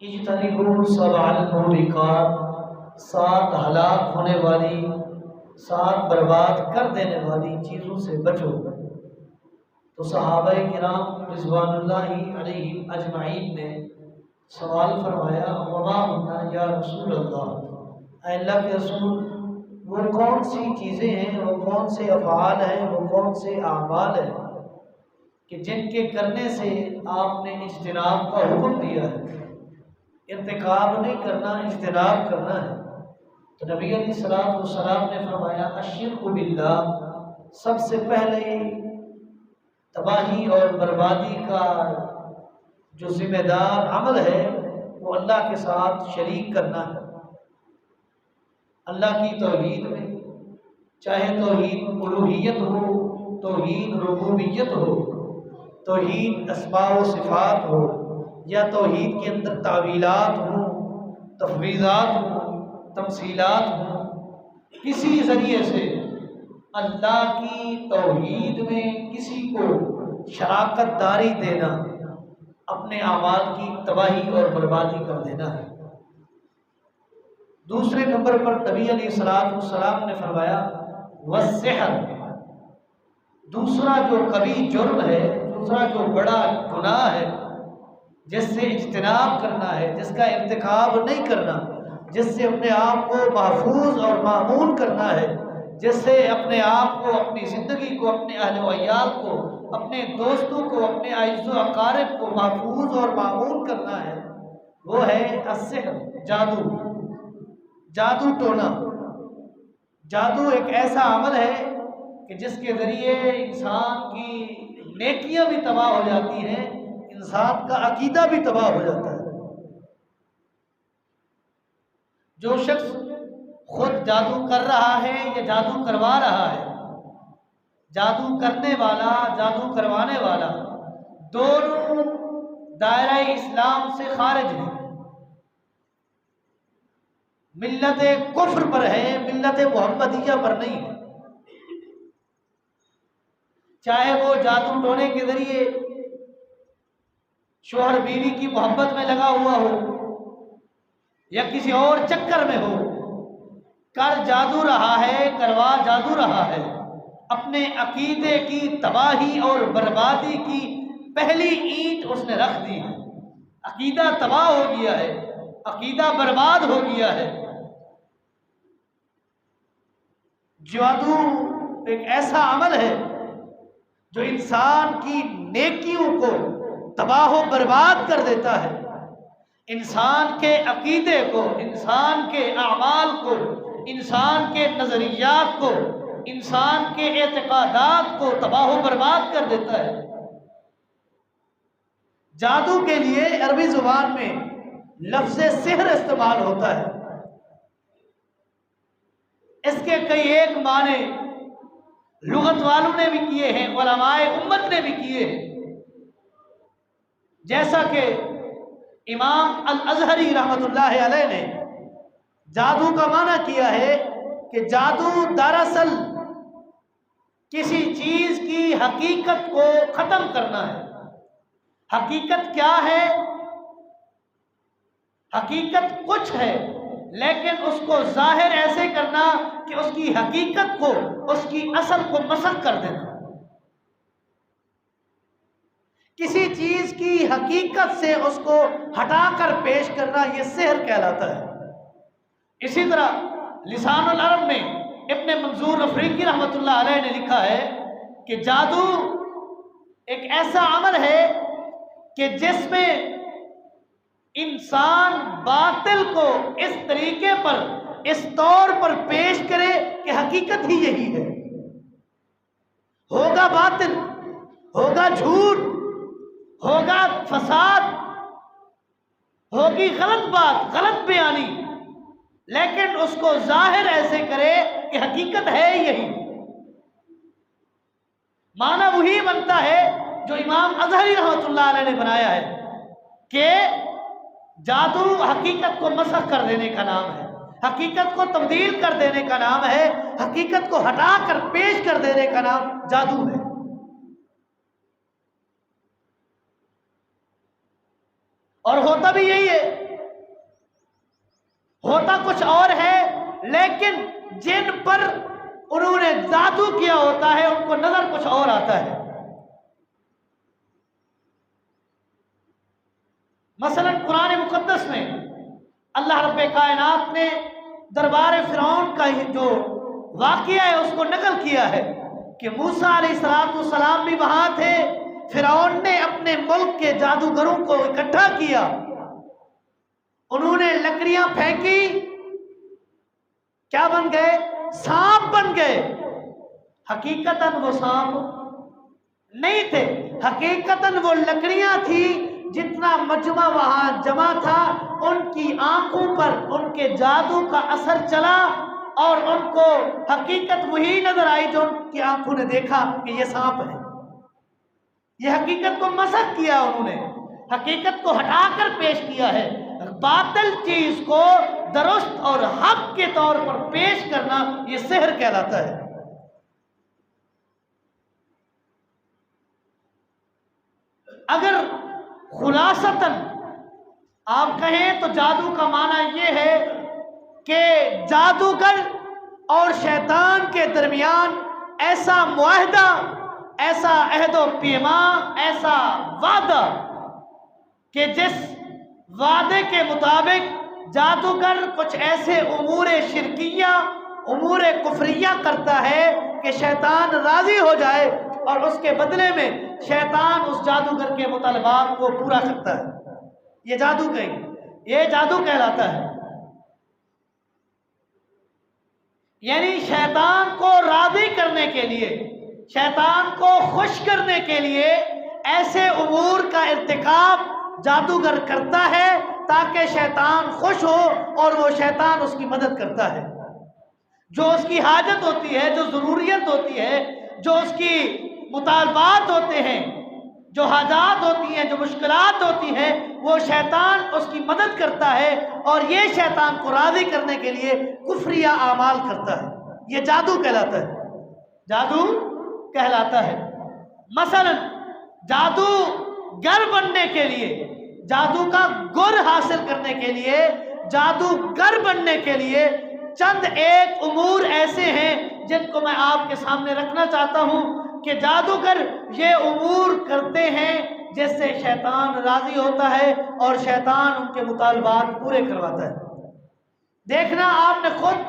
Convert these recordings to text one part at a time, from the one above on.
اجتنبوا سبع الموبقات، 7 ہلاک ہونے والی، 7 برباد کر دینے والی چیزوں سے بچو۔ تو صحابہ کرام رضوان اللہ علیہم اجمعین نے سوال فرمایا وما ہن یا رسول اللہ، اے اللہ کے رسول وہ کون سی چیزیں ہیں، وہ کون سے افعال ہیں، وہ کون سے اعمال ہیں کہ جن کے کرنے سے آپ نے اجتناب کا حکم دیا ہے؟ ارتکاب نہیں کرنا، اجتناب کرنا ہے۔ تو نبی علیہ الصلوۃ والسلام نے فرمایا الشرک باللہ، سب سے پہلے تباہی اور بربادی کا جو ذمہ دار عمل ہے وہ اللہ کے ساتھ شریک کرنا ہے۔ اللہ کی توحید میں، چاہے توحید الوہیت ہو، توحید ربوبیت ہو، توحید اسماء و صفات ہو، یا توحید کے اندر تعویلات ہوں، تفویضات ہوں، تمثیلات ہوں، کسی ذریعے سے اللہ کی توحید میں کسی کو شراکت داری دینا اپنے اعمال کی تباہی اور بربادی کر دینا ہے۔ دوسرے نمبر پر نبی علیہ الصلوۃ والسلام نے فرمایا والسحر، دوسرا جو کبھی جرم ہے، دوسرا جو بڑا گناہ ہے جس سے اجتناب کرنا ہے، جس کا ارتکاب نہیں کرنا، جس سے اپنے آپ کو محفوظ اور معمون کرنا ہے، جس سے اپنے آپ کو، اپنی زندگی کو، اپنے اہل و عیال کو، اپنے دوستوں کو، اپنے اعز و اقارب کو محفوظ اور معمون کرنا ہے، وہ ہے السحر، جادو، جادو ٹونا۔ جادو ایک ایسا عمل ہے کہ جس کے ذریعے انسان کی نیکیاں بھی تباہ ہو جاتی ہیں، انسان کا عقیدہ بھی تباہ ہو جاتا ہے۔ جو شخص خود جادو کر رہا ہے یا جادو کروا رہا ہے، جادو کرنے والا، جادو کروانے والا، دونوں دائرہ اسلام سے خارج ہیں، ملت کفر پر ہے، ملت محمدیہ پر نہیں ہے۔ چاہے وہ جادو ٹونے کے ذریعے شوہر بیوی کی محبت میں لگا ہوا ہو یا کسی اور چکر میں ہو، کر جادو رہا ہے، کروا جادو رہا ہے، اپنے عقیدے کی تباہی اور بربادی کی پہلی اینٹ اس نے رکھ دی ہے۔ عقیدہ تباہ ہو گیا ہے، عقیدہ برباد ہو گیا ہے۔ جادو ایک ایسا عمل ہے جو انسان کی نیکیوں کو تباہ و برباد کر دیتا ہے، انسان کے عقیدے کو، انسان کے اعمال کو، انسان کے نظریات کو، انسان کے اعتقادات کو تباہ و برباد کر دیتا ہے۔ جادو کے لیے عربی زبان میں لفظ سحر استعمال ہوتا ہے۔ اس کے کئی ایک معنی لغت والوں نے بھی کیے ہیں، علماء امت نے بھی کیے ہیں، جیسا کہ امام الازہری رحمۃ اللہ علیہ نے جادو کا معنی کیا ہے کہ جادو دراصل کسی چیز کی حقیقت کو ختم کرنا ہے۔ حقیقت کیا ہے؟ حقیقت کچھ ہے، لیکن اس کو ظاہر ایسے کرنا کہ اس کی حقیقت کو، اس کی اصل کو مسخ کر دینا۔ کسی چیز کی حقیقت سے اس کو ہٹا کر پیش کرنا، یہ سحر کہلاتا ہے۔ اسی طرح لسان العرب میں ابن منظور افریقی رحمۃ اللہ علیہ نے لکھا ہے کہ جادو ایک ایسا عمل ہے کہ جس میں انسان باطل کو اس طریقے پر، اس طور پر پیش کرے کہ حقیقت ہی یہی ہے۔ ہوگا باطل، ہوگا جھوٹ، ہوگا فساد، ہوگی غلط بات، غلط بیانی، لیکن اس کو ظاہر ایسے کرے کہ حقیقت ہے یہی۔ معنی وہی بنتا ہے جو امام اظہری رحمۃ اللہ علیہ نے بنایا ہے کہ جادو حقیقت کو مسخ کر دینے کا نام ہے، حقیقت کو تبدیل کر دینے کا نام ہے، حقیقت کو ہٹا کر پیش کر دینے کا نام جادو ہے۔ اور ہوتا بھی یہی ہے۔ ہوتا کچھ اور ہے، لیکن جن پر انہوں نے جادو کیا ہوتا ہے ان کو نظر کچھ اور آتا ہے۔ مثلا قرآن مقدس میں اللہ رب کائنات نے دربار فرعون کا جو واقعہ ہے اس کو نقل کیا ہے کہ موسیٰ علیہ السلام بھی وہاں تھے۔ فرعون نے اپنے ملک کے جادوگروں کو اکٹھا کیا، انہوں نے لکڑیاں پھینکی، کیا بن گئے؟ سانپ بن گئے۔ حقیقتاً وہ سانپ نہیں تھے، حقیقتاً وہ لکڑیاں تھی۔ جتنا مجمع وہاں جمع تھا ان کی آنکھوں پر ان کے جادو کا اثر چلا اور ان کو حقیقت وہی نظر آئی جو ان کی آنکھوں نے دیکھا کہ یہ سانپ ہے۔ یہ حقیقت کو مسخ کیا، انہوں نے حقیقت کو ہٹا کر پیش کیا ہے۔ باطل چیز کو درست اور حق کے طور پر پیش کرنا یہ سحر کہلاتا ہے۔ اگر خلاصتاً آپ کہیں تو جادو کا معنی یہ ہے کہ جادوگر اور شیطان کے درمیان ایسا معاہدہ، ایسا عہد و پیما، ایسا وعدہ کہ جس وعدے کے مطابق جادوگر کچھ ایسے امور شرکیہ، امور کفریہ کرتا ہے کہ شیطان راضی ہو جائے اور اس کے بدلے میں شیطان اس جادوگر کے مطالبات کو پورا کرتا ہے۔ یہ جادو کہلاتا ہے۔ یعنی شیطان کو راضی کرنے کے لیے، شیطان کو خوش کرنے کے لیے ایسے امور کا ارتکاب جادوگر کرتا ہے تاکہ شیطان خوش ہو اور وہ شیطان اس کی مدد کرتا ہے۔ جو اس کی حاجت ہوتی ہے، جو ضروریت ہوتی ہے، جو اس کی مطالبات ہوتے ہیں، جو حاجات ہوتی ہیں، جو مشکلات ہوتی ہیں، وہ شیطان اس کی مدد کرتا ہے اور یہ شیطان کو راضی کرنے کے لیے کفریہ اعمال کرتا ہے۔ یہ جادو کہلاتا ہے، جادو کہلاتا ہے۔ مثلا جادو گر بننے کے لیے، جادو کا گر حاصل کرنے کے لیے، جادوگر بننے کے لیے چند ایک امور ایسے ہیں جن کو میں آپ کے سامنے رکھنا چاہتا ہوں کہ جادوگر یہ امور کرتے ہیں جس سے شیطان راضی ہوتا ہے اور شیطان ان کے مطالبات پورے کرواتا ہے۔ دیکھنا آپ نے خود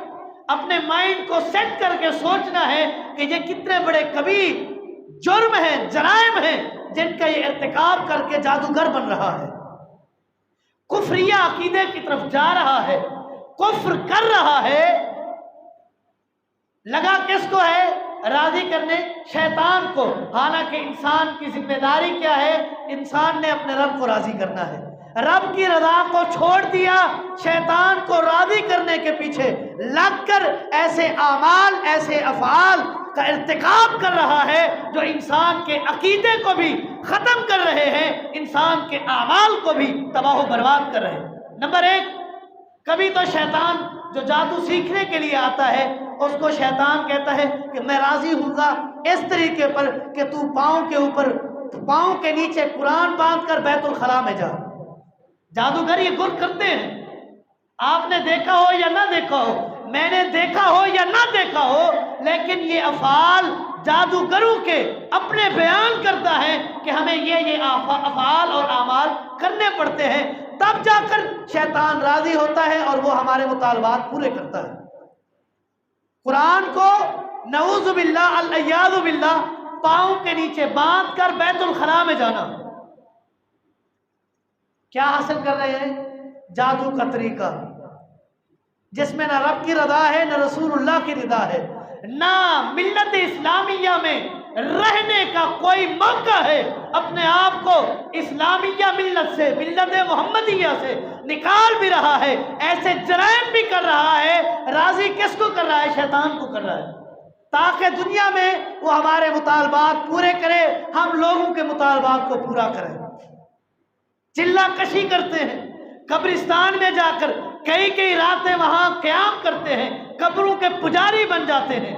اپنے مائنڈ کو سیٹ کر کے سوچنا ہے کہ یہ کتنے بڑے کبیر جرم ہیں، جرائم ہیں جن کا یہ ارتکاب کر کے جادوگر بن رہا ہے، کفریہ عقیدے کی طرف جا رہا ہے، کفر کر رہا ہے۔ لگا کس کو ہے؟ راضی کرنے شیطان کو۔ حالانکہ انسان کی ذمہ داری کیا ہے؟ انسان نے اپنے رب کو راضی کرنا ہے۔ رب کی رضا کو چھوڑ دیا، شیطان کو راضی کرنے کے پیچھے لگ کر ایسے اعمال، ایسے افعال کا ارتکاب کر رہا ہے جو انسان کے عقیدے کو بھی ختم کر رہے ہیں، انسان کے اعمال کو بھی تباہ و برباد کر رہے ہیں۔ نمبر ایک، کبھی تو شیطان جو جادو سیکھنے کے لیے آتا ہے اس کو شیطان کہتا ہے کہ میں راضی ہوں گا اس طریقے پر کہ تو پاؤں کے نیچے قرآن باندھ کر بیت الخلاء میں جا۔ جادوگر یہ گر کرتے ہیں، آپ نے دیکھا ہو یا نہ دیکھا ہو، میں نے دیکھا ہو یا نہ دیکھا ہو، لیکن یہ افعال جادوگروں کے اپنے بیان کرتا ہے کہ ہمیں یہ افعال اور اعمال کرنے پڑتے ہیں، تب جا کر شیطان راضی ہوتا ہے اور وہ ہمارے مطالبات پورے کرتا ہے۔ قرآن کو نعوذ باللہ العیاذ باللہ پاؤں کے نیچے باندھ کر بیت الخلاء میں جانا، کیا حاصل کر رہے ہیں؟ جادو کا طریقہ جس میں نہ رب کی رضا ہے، نہ رسول اللہ کی رضا ہے، نہ ملت اسلامیہ میں رہنے کا کوئی موقع ہے۔ اپنے آپ کو اسلامیہ ملت سے، ملت محمدیہ سے نکال بھی رہا ہے، ایسے جرائم بھی کر رہا ہے۔ راضی کس کو کر رہا ہے؟ شیطان کو کر رہا ہے، تاکہ دنیا میں وہ ہمارے مطالبات پورے کرے، ہم لوگوں کے مطالبات کو پورا کریں۔ چلہ کشی کرتے ہیں، قبرستان میں جا کر کئی راتیں وہاں قیام کرتے ہیں، قبروں کے پجاری بن جاتے ہیں۔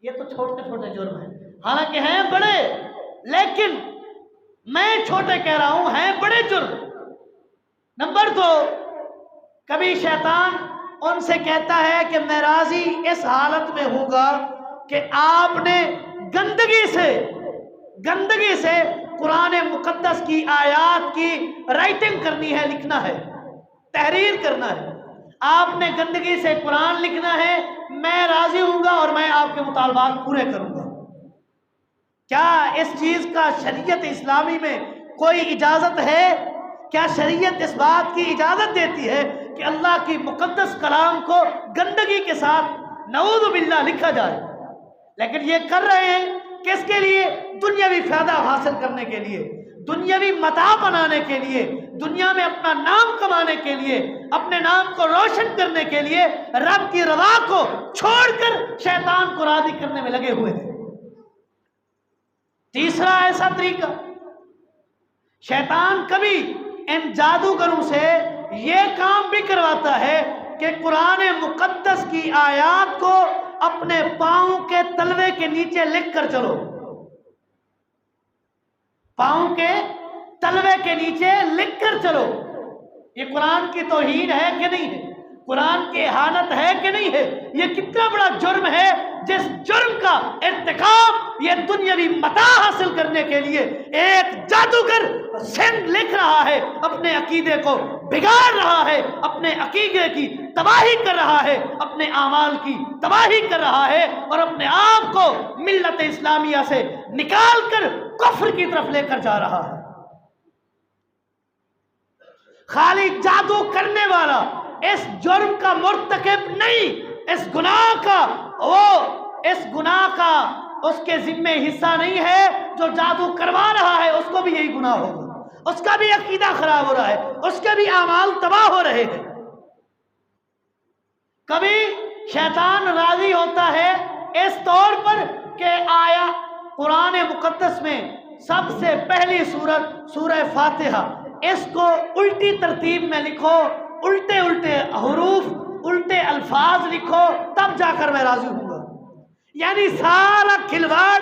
یہ تو چھوٹے چھوٹے جرم ہیں، حالانکہ ہیں بڑے، لیکن میں چھوٹے کہہ رہا ہوں، ہیں بڑے جرم۔ نمبر دو، کبھی شیطان ان سے کہتا ہے کہ میں راضی اس حالت میں ہوں گا کہ آپ نے گندگی سے قرآن مقدس کی آیات کی رائٹنگ کرنی ہے، لکھنا ہے، تحریر کرنا ہے، آپ نے گندگی سے قرآن لکھنا ہے، میں راضی ہوں گا اور میں آپ کے مطالبات پورے کروں گا۔ کیا اس چیز کا شریعت اسلامی میں کوئی اجازت ہے؟ کیا شریعت اس بات کی اجازت دیتی ہے کہ اللہ کی مقدس کلام کو گندگی کے ساتھ نعوذ باللہ لکھا جائے؟ لیکن یہ کر رہے ہیں کس کے لیے؟ دنیاوی فائدہ حاصل کرنے کے لیے، دنیاوی متاع بنانے کے لیے، دنیا میں اپنا نام کمانے کے لیے، اپنے نام کو روشن کرنے کے لیے، رب کی رضا کو چھوڑ کر شیطان کو راضی کرنے میں لگے ہوئے ہیں۔ تیسرا ایسا طریقہ، شیطان کبھی ان جادوگروں سے یہ کام بھی کرواتا ہے کہ قرآن مقدس کی آیات کو اپنے پاؤں کے تلوے کے نیچے لکھ کر چلو۔ پاؤں کے تلوے کے نیچے لکھ کر چلو۔ یہ قرآن کی توہین ہے کہ نہیں ہے؟ قرآن کی اہانت ہے کہ نہیں ہے؟ یہ کتنا بڑا جرم ہے جس جرم کا ارتکاب یہ دنیاوی متاع حاصل کرنے کے لیے ایک جادوگر سند لکھ رہا ہے، اپنے عقیدے کو بگاڑ رہا ہے، اپنے عقیدے کی تباہی کر رہا ہے، اپنے اعمال کی تباہی کر رہا ہے، اور اپنے آپ کو ملت اسلامیہ سے نکال کر کفر کی طرف لے کر جا رہا ہے۔ خالی جادو کرنے والا اس جرم کا مرتکب نہیں، اس گناہ کا اس کے ذمے حصہ نہیں ہے۔ جو جادو کروا رہا ہے اس کو بھی یہی گناہ ہوگا، اس کا بھی عقیدہ خراب ہو رہا ہے، اس کے بھی اعمال تباہ ہو رہے ہیں۔ کبھی شیطان راضی ہوتا ہے اس طور پر کہ آیا قرآن مقدس میں سب سے پہلی سورت سورہ فاتحہ، اس کو الٹی ترتیب میں لکھو، الٹے حروف، الٹے الفاظ لکھو، تب جا کر میں راضی ہوں گا۔ یعنی سارا کھلواڑ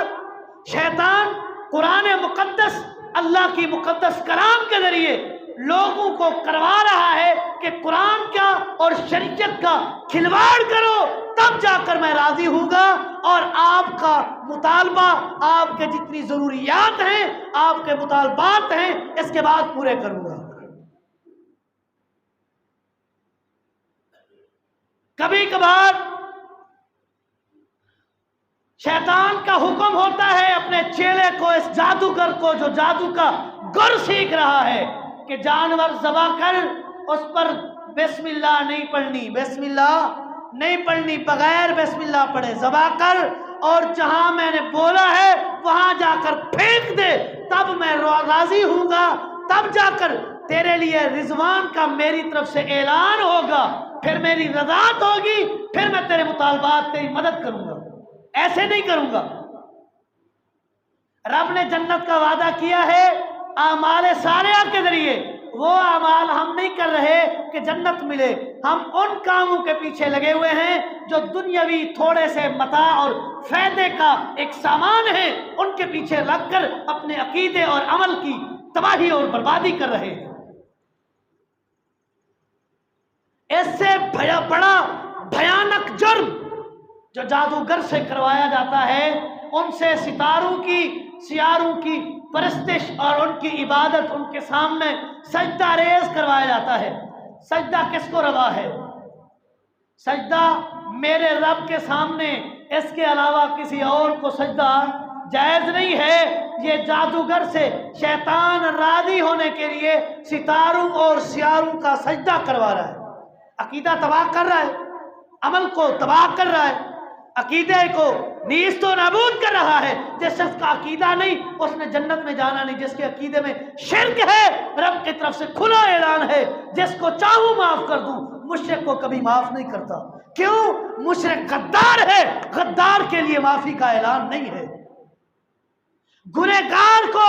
شیطان قرآن مقدس، اللہ کی مقدس کلام کے ذریعے لوگوں کو کروا رہا ہے کہ قرآن کا اور شریعت کا کھلواڑ کرو، تب جا کر میں راضی ہوں گا، اور آپ کا مطالبہ، آپ کے جتنی ضروریات ہیں، آپ کے مطالبات ہیں، اس کے بعد پورے کروں گا۔ کبھی کبھار شیطان کا حکم ہوتا ہے اپنے چیلے کو، اس جادوگر کو جو جادو کا گر سیکھ رہا ہے، کہ جانور ذبح کر اس پر بسم اللہ نہیں پڑھنی، بسم اللہ نہیں پڑھنی، بغیر بسم اللہ پڑھے ذبح کر، اور جہاں میں نے بولا ہے وہاں جا کر پھینک دے، تب میں راضی ہوں گا، تب جا کر تیرے لیے رضوان کا میری طرف سے اعلان ہوگا، پھر میری رضاعت ہوگی، پھر میں تیرے مطالبات تیری مدد کروں گا۔ ایسے نہیں کروں گا۔ رب نے جنت کا وعدہ کیا ہے اعمال صالحہ کے ذریعے، وہ اعمال ہم نہیں کر رہے کہ جنت ملے، ہم ان کاموں کے پیچھے لگے ہوئے ہیں جو دنیاوی تھوڑے سے متاع اور فائدے کا ایک سامان ہے، ان کے پیچھے لگ کر اپنے عقیدے اور عمل کی تباہی اور بربادی کر رہے ہیں۔ اس سے بڑا بھیانک جرم جو جادوگر سے کروایا جاتا ہے، ان سے سیاروں کی پرستش اور ان کی عبادت، ان کے سامنے سجدہ ریز کروایا جاتا ہے۔ سجدہ کس کو روا ہے؟ سجدہ میرے رب کے سامنے، اس کے علاوہ کسی اور کو سجدہ جائز نہیں ہے۔ یہ جادوگر سے شیطان راضی ہونے کے لیے ستاروں اور سیاروں کا سجدہ کروا رہا ہے، عقیدہ تباہ کر رہا ہے، عمل کو تباہ کر رہا ہے، عقیدے کو نیست و نابود کر رہا ہے۔ جس شخص کا عقیدہ نہیں اس نے جنت میں جانا نہیں، جس کے عقیدے میں شرک ہے رب کی طرف سے کھلا اعلان ہے، جس کو چاہوں معاف کر دوں، مشرک کو کبھی معاف نہیں کرتا۔ کیوں؟ مشرک غدار ہے، غدار کے لیے معافی کا اعلان نہیں ہے۔ گنہگار کو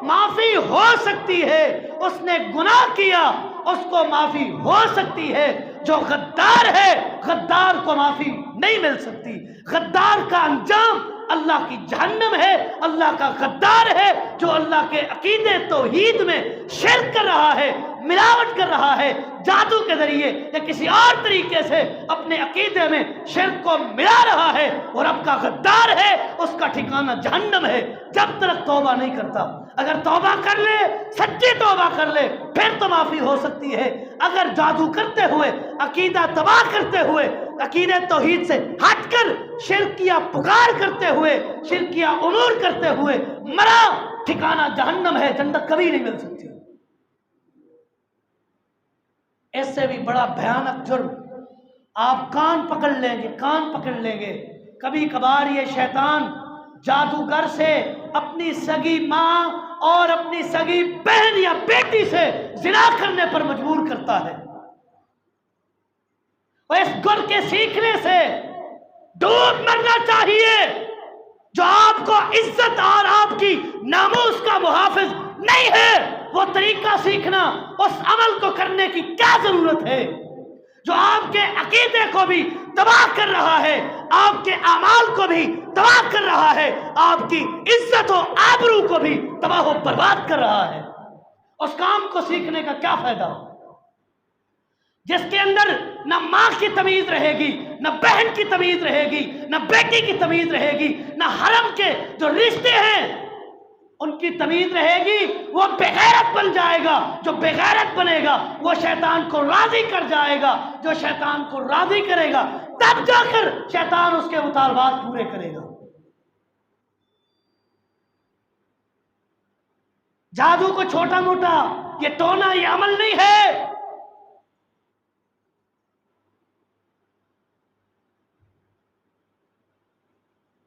معافی ہو سکتی ہے، اس نے گناہ کیا، اس کو معافی ہو سکتی ہے۔ جو غدار ہے، غدار کو معافی نہیں مل سکتی۔ غدار کا انجام اللہ کی جہنم ہے، اللہ کا غدار ہے جو اللہ کے عقیدے توحید میں شرک کر رہا ہے، ملاوٹ کر رہا ہے، جادو کے ذریعے یا کسی اور طریقے سے اپنے عقیدے میں شرک کو ملا رہا ہے، اور رب کا غدار ہے، اس کا ٹھکانہ جہنم ہے جب تک توبہ نہیں کرتا۔ اگر توبہ کر لے، سچی توبہ کر لے، پھر تو معافی ہو سکتی ہے۔ اگر جادو کرتے ہوئے، عقیدہ تباہ کرتے ہوئے، عقیدہ توحید سے ہٹ کر شرکیہ پکار کرتے ہوئے، شرکیہ امور کرتے ہوئے مرا، ٹھکانہ جہنم ہے، جنت کبھی نہیں مل سکتی۔ اس سے بھی بڑا بھیانک جرم آپ کان پکڑ لیں گے، کان پکڑ لیں گے۔ کبھی کبھار یہ شیطان جادوگر سے اپنی سگی ماں اور اپنی سگی بہن یا بیٹی سے زنا کرنے پر مجبور کرتا ہے، اور اس گر کے سیکھنے سے ڈوب مرنا چاہیے۔ جو آپ کو عزت اور آپ کی ناموس کا محافظ نہیں ہے، وہ طریقہ سیکھنا، اس عمل کو کرنے کی کیا ضرورت ہے جو آپ کے عقیدے کو بھی تباہ کر رہا ہے، آپ کے اعمال کو بھی تباہ کر رہا ہے، آپ کی عزت و آبرو کو بھی تباہ و برباد کر رہا ہے۔ اس کام کو سیکھنے کا کیا فائدہ؟ جس کے اندر نہ ماں کی تمیز رہے گی، نہ بہن کی تمیز رہے گی، نہ بیٹی کی تمیز رہے گی، نہ حرم کے جو رشتے ہیں ان کی تمیز رہے گی، وہ بغیرت بن جائے گا۔ جو بغیرت بنے گا وہ شیطان کو راضی کر جائے گا، جو شیطان کو راضی کرے گا تب جا کر شیطان اس کے مطالبات پورے کرے گا۔ جادو کو چھوٹا موٹا یہ ٹونا، یہ عمل نہیں ہے۔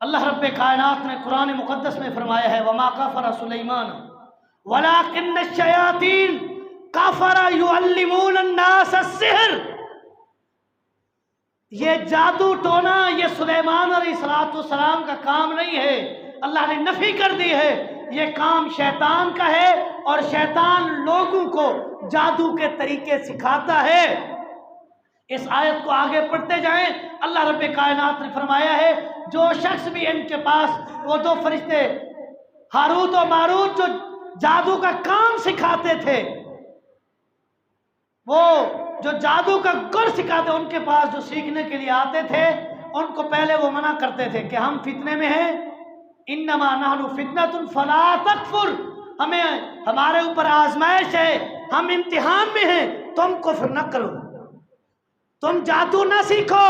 اللہ رب کائنات نے قرآن مقدس میں فرمایا ہے وَمَا كَفَرَ سُلَيْمَانَ وَلَكِنَّ الشَّيَاطِينَ كَفَرَ يُعَلِّمُونَ النَّاسَ السِّحْرَ۔ یہ جادو ٹونا، یہ سلیمان علیہ السلام کا کام نہیں ہے، اللہ نے نفی کر دی ہے۔ یہ کام شیطان کا ہے، اور شیطان لوگوں کو جادو کے طریقے سکھاتا ہے۔ اس آیت کو آگے پڑھتے جائیں، اللہ رب کائنات نے فرمایا ہے جو شخص بھی ان کے پاس وہ دو فرشتے ہاروت و ماروت جو جادو کا کام سکھاتے تھے، وہ جو جادو کا گر سکھاتے ان کے پاس جو سیکھنے کے لیے آتے تھے، ان کو پہلے وہ منع کرتے تھے کہ ہم فتنے میں ہیں، انما نحن فتنۃ فلا تکفر، ہمارے اوپر آزمائش ہے، ہم امتحان میں ہیں، تم کفر نہ کرو، تم جادو نہ سیکھو،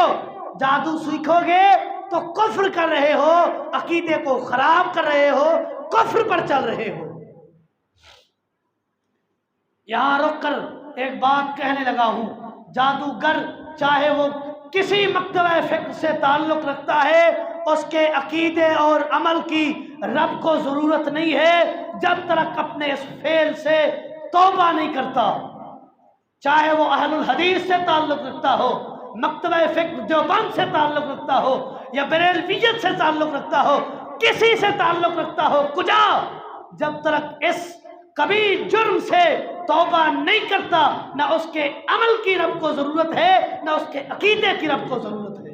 جادو سیکھو گے تو کفر کر رہے ہو، عقیدے کو خراب کر رہے ہو، کفر پر چل رہے ہو۔ یہاں رک کر ایک بات کہنے لگا ہوں، جادوگر چاہے وہ کسی مکتبہ فقہ سے تعلق رکھتا ہے، اس کے عقیدے اور عمل کی رب کو ضرورت نہیں ہے جب تک اپنے اس فعل سے توبہ نہیں کرتا۔ چاہے وہ اہل الحدیث سے تعلق رکھتا ہو، مکتبہ فقہ دیوبند سے تعلق رکھتا ہو، یا بریلویت سے تعلق رکھتا ہو، کسی سے تعلق رکھتا ہو، کجا، جب تک اس کبھی جرم سے توبہ نہیں کرتا، نہ اس کے عمل کی رب کو ضرورت ہے، نہ اس کے عقیدے کی رب کو ضرورت ہے۔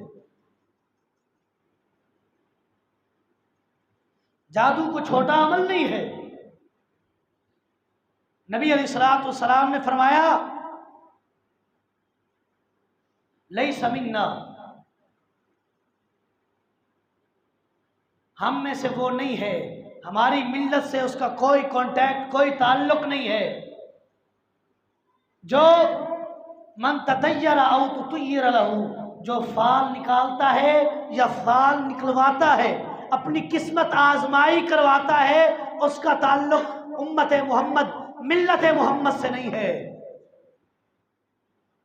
جادو کو چھوٹا عمل نہیں ہے۔ نبی علیہ السلام نے فرمایا لیس منا، ہم میں سے وہ نہیں ہے، ہماری ملت سے اس کا کوئی کانٹیکٹ، کوئی تعلق نہیں ہے، جو من تطیر او تطیر لہ، جو فال نکالتا ہے یا فال نکلواتا ہے، اپنی قسمت آزمائی کرواتا ہے، اس کا تعلق امت محمد، ملت محمد سے نہیں ہے۔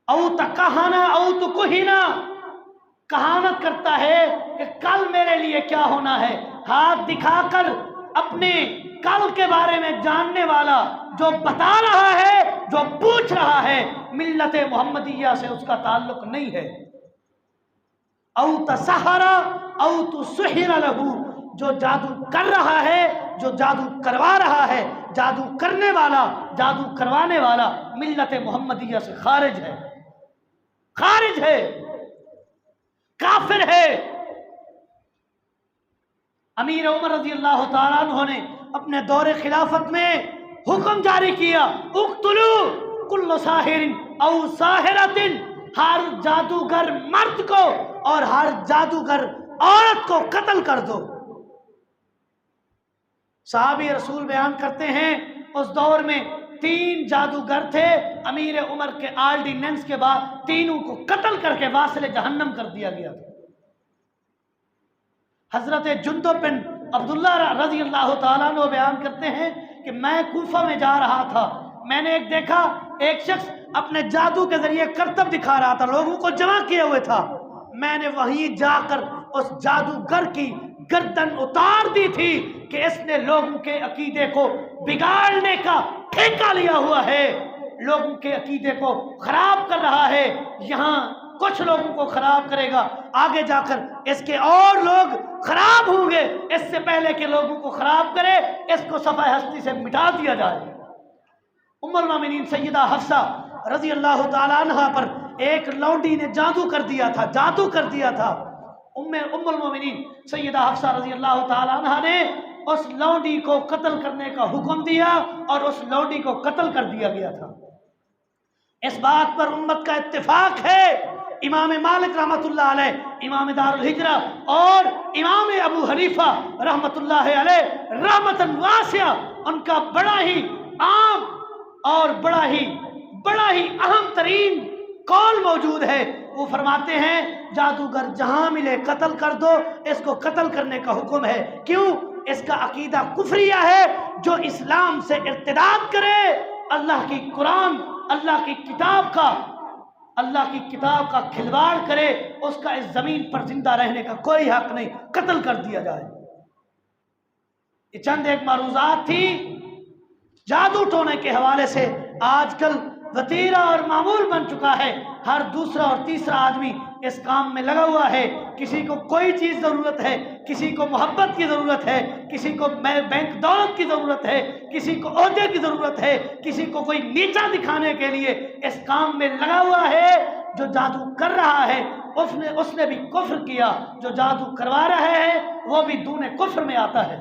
او تکہنا او تکہنا، کہانت کرتا ہے کہ کل میرے لیے کیا ہونا ہے، ہاتھ دکھا کر اپنے کل کے بارے میں جاننے والا جو بتا رہا ہے، جو پوچھ رہا ہے، ملت محمدیہ سے اس کا تعلق نہیں ہے۔ او تسحر او تسحر لہ، جو جادو کر رہا ہے، جو جادو کروا رہا ہے، جادو کرنے والا، جادو کروانے والا ملت محمدیہ سے خارج ہے، خارج ہے، کافر ہے۔ امیر عمر رضی اللہ تعالیٰ عنہ نے اپنے دور خلافت میں حکم جاری کیا، اقتلو کل ساحر او ساحرۃ، ہر جادوگر مرد کو اور ہر جادوگر عورت کو قتل کر دو۔ صحابی رسول بیان کرتے ہیں اس دور میں 3 جادوگر تھے، امیر عمر کے آرڈیننس کے بعد تینوں کو قتل کر کے واصل جہنم کر دیا گیا تھا۔ حضرت جندب بن عبداللہ رضی اللہ تعالیٰ عنہ بیان کرتے ہیں کہ میں کوفہ میں جا رہا تھا، میں نے دیکھا ایک شخص اپنے جادو کے ذریعے کرتب دکھا رہا تھا، لوگوں کو جمع کیے ہوئے تھا۔ میں نے وہیں جا کر اس جادوگر کی گردن اتار دی تھی کہ اس نے لوگوں کے عقیدے کو بگاڑنے کا ٹھیکہ لیا ہوا ہے، لوگوں کے عقیدے کو خراب کر رہا ہے، یہاں کچھ لوگوں کو خراب کرے گا، آگے جا کر اس کے اور لوگ خراب ہوں گے، اس سے پہلے کہ لوگوں کو خراب کرے اس کو صفحہ ہستی سے مٹا دیا جائے۔ ام المومنین سیدہ حفصہ رضی اللہ تعالیٰ عنہ پر ایک لونڈی نے جادو کر دیا تھا۔ ام المومنین سیدہ حفصہ رضی اللہ تعالیٰ عنہ نے اس لونڈی کو قتل کرنے کا حکم دیا اور اس لونڈی کو قتل کر دیا گیا تھا۔ اس بات پر امت کا اتفاق ہے، امام مالک رحمۃ اللہ علیہ، امام دار الہجرہ، اور امام ابو حنیفہ رحمۃ اللہ علیہ رحمتاً واسعہ، ان کا بڑا ہی عام اور بڑا ہی اہم ترین قول موجود ہے۔ وہ فرماتے ہیں جادوگر جہاں ملے قتل کر دو، اس کو قتل کرنے کا حکم ہے۔ کیوں؟ اس کا عقیدہ کفریہ ہے، جو اسلام سے ارتداد کرے، اللہ کی قرآن، اللہ کی کتاب کا کھلواڑ کرے، اس کا اس زمین پر زندہ رہنے کا کوئی حق نہیں، قتل کر دیا جائے۔ یہ چند ایک معروضات تھی جادو ٹونے کے حوالے سے۔ آج کل وتیرہ اور معمول بن چکا ہے، ہر دوسرا اور تیسرا آدمی اس کام میں لگا ہوا ہے۔ کسی کو کوئی چیز ضرورت ہے، کسی کو محبت کی ضرورت ہے، کسی کو بینک دولت کی ضرورت ہے، کسی کو عہدے کی ضرورت ہے، کسی کو کوئی نیچا دکھانے کے لیے اس کام میں لگا ہوا ہے۔ جو جادو کر رہا ہے اس نے بھی کفر کیا، جو جادو کروا رہا ہے وہ بھی دون کفر میں آتا ہے۔